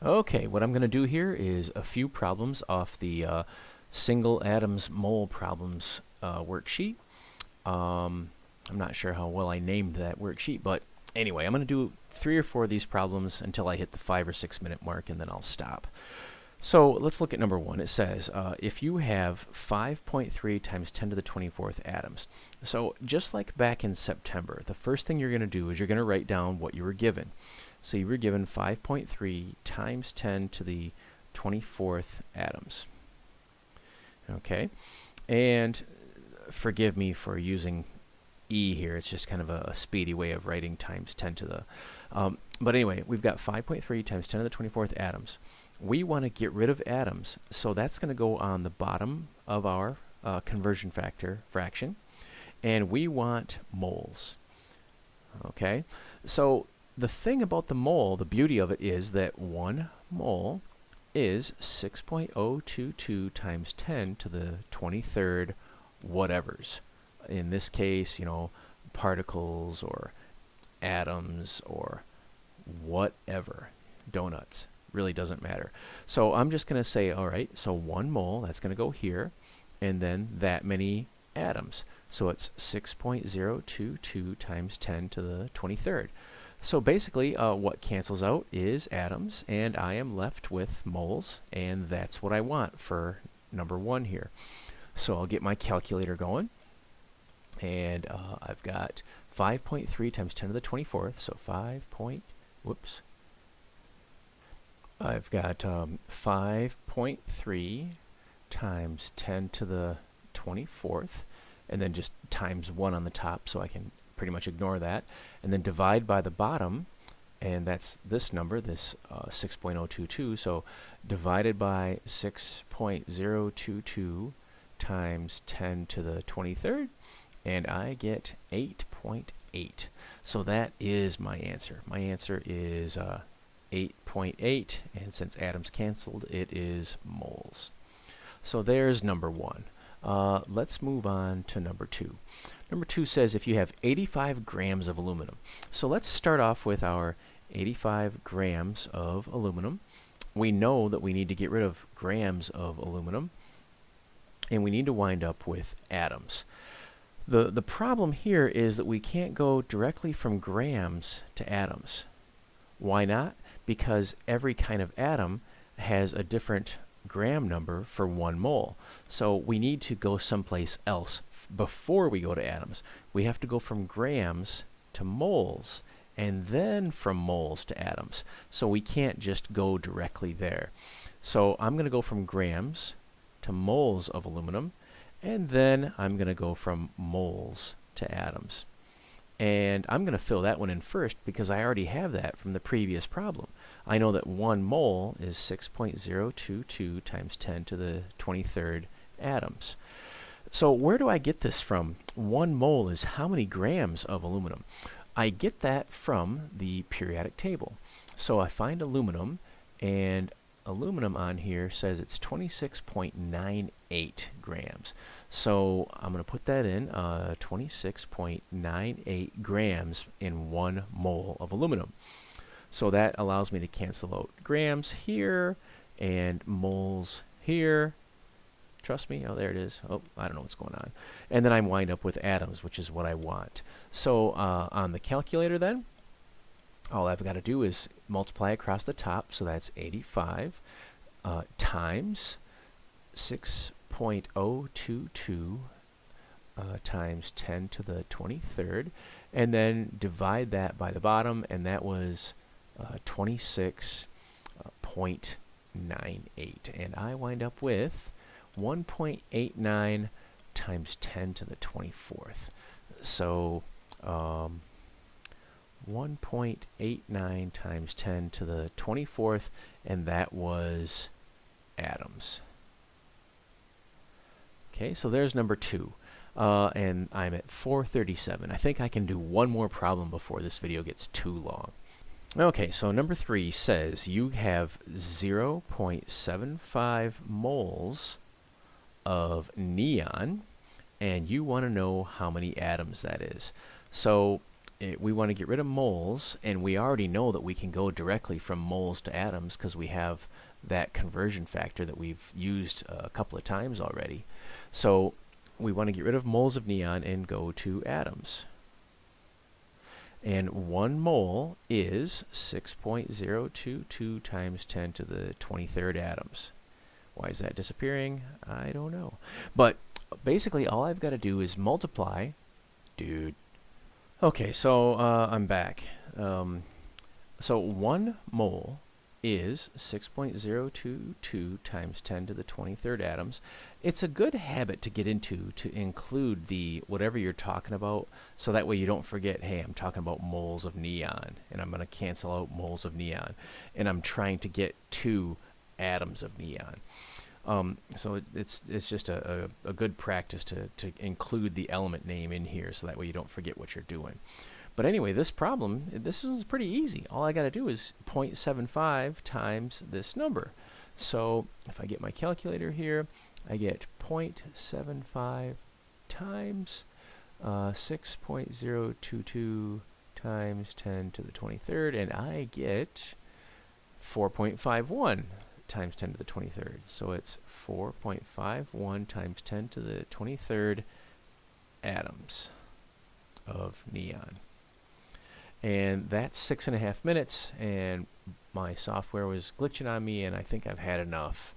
Okay, what I'm going to do here is a few problems off the single atoms mole problems worksheet. I'm not sure how well I named that worksheet, but anyway, I'm going to do 3 or 4 of these problems until I hit the 5 or 6 minute mark, and then I'll stop. So let's look at number 1. It says if you have 5.3 times 10 to the 24th atoms. So just like back in September, the first thing you're going to do is you're going to write down what you were given. So you were given 5.3 times 10 to the 24th atoms. Okay, and forgive me for using E here. It's just kind of a speedy way of writing times 10 to the... but anyway, we've got 5.3 times 10 to the 24th atoms. We want to get rid of atoms, so that's going to go on the bottom of our conversion factor fraction, and we want moles. Okay, so the thing about the mole, the beauty of it is that 1 mole is 6.022 times 10 to the 23rd whatevers. In this case, you know, particles or atoms or whatever, donuts, really doesn't matter. So I'm just going to say, all right, so 1 mole, that's going to go here, and then that many atoms. So it's 6.022 times 10 to the 23rd. So basically, what cancels out is atoms, and I am left with moles, and that's what I want for number 1 here. So I'll get my calculator going, and I've got 5.3 times 10 to the 24th, so I've got 5.3 times 10 to the 24th, and then just times 1 on the top, so I can pretty much ignore that, and then divide by the bottom, and that's this number, this 6.022, so divided by 6.022 times 10 to the 23rd, and I get 8.8. So that is my answer. My answer is 8.8, and since atoms canceled, it is moles. So there's number 1. Let's move on to number 2. Number 2 says if you have 85 grams of aluminum. So let's start off with our 85 grams of aluminum. We know that we need to get rid of grams of aluminum, and we need to wind up with atoms. The problem here is that we can't go directly from grams to atoms. Why not? Because every kind of atom has a different gram number for 1 mole. So we need to go someplace else before we go to atoms. We have to go from grams to moles, and then from moles to atoms. So we can't just go directly there. So I'm going to go from grams to moles of aluminum, and then I'm going to go from moles to atoms. And I'm going to fill that one in first because I already have that from the previous problem. I know that 1 mole is 6.022 times 10 to the 23rd atoms. So where do I get this from? 1 mole is how many grams of aluminum? I get that from the periodic table. So I find aluminum, and aluminum on here says it's 26.98 grams. So I'm going to put that in, 26.98 grams in 1 mole of aluminum. So that allows me to cancel out grams here and moles here. Trust me. Oh, there it is. Oh, I don't know what's going on. And then I wind up with atoms, which is what I want. So on the calculator then, all I've got to do is multiply across the top. So that's 85 times 6.022 times 10 to the 23rd. And then divide that by the bottom, and that was 26.98. And I wind up with 1.89 times 10 to the 24th. So 1.89 times 10 to the 24th, and that was atoms. Okay, so there's number 2. And I'm at 4:37. I think I can do one more problem before this video gets too long. Okay, so number 3 says you have 0.75 moles of neon, and you want to know how many atoms that is. So we want to get rid of moles, and we already know that we can go directly from moles to atoms because we have that conversion factor that we've used a couple of times already. So we want to get rid of moles of neon and go to atoms. And 1 mole is 6.022 times 10 to the 23rd atoms. Why is that disappearing? I don't know. But basically, all I've got to do is multiply. Dude. Okay, so I'm back. So 1 mole is 6.022 times 10 to the 23rd atoms. It's a good habit to get into to include the whatever you're talking about, so that way you don't forget, hey, I'm talking about moles of neon, and I'm going to cancel out moles of neon, and I'm trying to get to atoms of neon. So it's just a good practice to include the element name in here, so that way you don't forget what you're doing. But anyway, this problem, this is pretty easy. All I got to do is 0.75 times this number. So if I get my calculator here, I get 0.75 times 6.022 times 10 to the 23rd, and I get 4.51 times 10 to the 23rd. So it's 4.51 times 10 to the 23rd atoms of neon. And that's 6.5 minutes, and my software was glitching on me, and I think I've had enough.